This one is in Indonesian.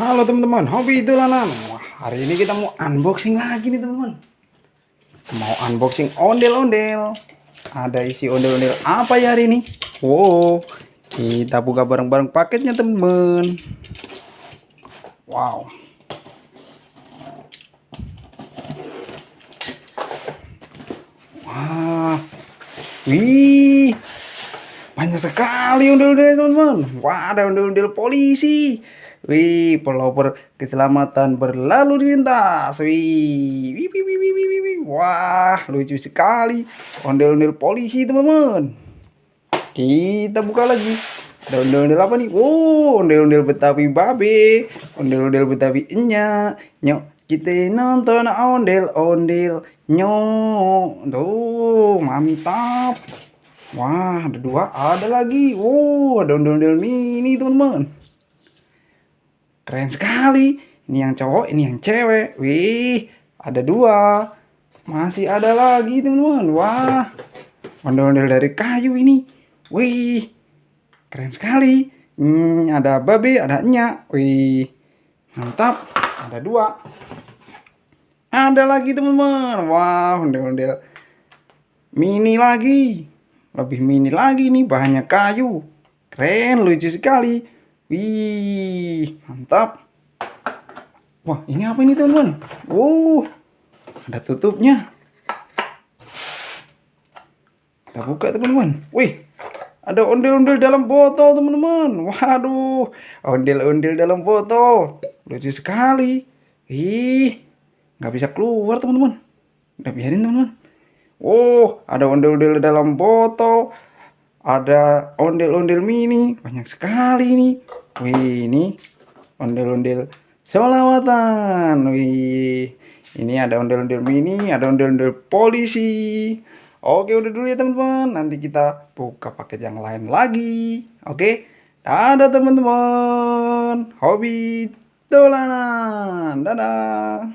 Halo teman-teman, hobi dolanan. Wah, hari ini kita mau unboxing lagi nih teman-teman. Mau unboxing ondel-ondel. Ada isi ondel-ondel apa ya hari ini? Wow, kita buka bareng-bareng paketnya teman-teman. Wow. Wah, wih, banyak sekali ondel-ondel teman-teman. Wah, ada ondel-ondel polisi. Wih, pelopor keselamatan berlalu lintas. Wih, wih, wih, wih, wih, wih, wih. Wah, lucu sekali. Ondel-ondel polisi teman-teman. Kita buka lagi. Ada ondel-ondel apa nih? Oh, ondel-ondel Betawi babe. Ondel-ondel Betawi enyak. Nyok, kita nonton ondel-ondel. Nyok. Tuh, mantap. Wah, ada dua, ada lagi. Oh, ada ondel-ondel mini, teman-teman. Keren sekali. Ini yang cowok, ini yang cewek. Wih, ada dua. Masih ada lagi, teman-teman. Wah, ondel-ondel dari kayu ini. Wih, keren sekali. Ada babe, ada enyak. Wih, mantap. Ada dua. Ada lagi, teman-teman. Wah, ondel-ondel mini lagi. Lebih mini lagi nih, bahannya kayu. Keren, lucu sekali. Wih, mantap. Wah, ini apa ini teman-teman? Ada tutupnya. Kita buka teman-teman. Wih, ada ondel-ondel dalam botol teman-teman. Waduh, ondel-ondel dalam botol. Lucu sekali. Ih, nggak bisa keluar teman-teman. Udah biarin teman-teman. Ada ondel-ondel dalam botol. Ada ondel-ondel mini. Banyak sekali nih. Wih, ini ondel-ondel selawatan. Wih, ini ada ondel-ondel mini, ada ondel-ondel polisi. Oke, udah dulu ya teman-teman. Nanti kita buka paket yang lain lagi. Oke, dadah teman-teman. Hobi dolanan. Dadah.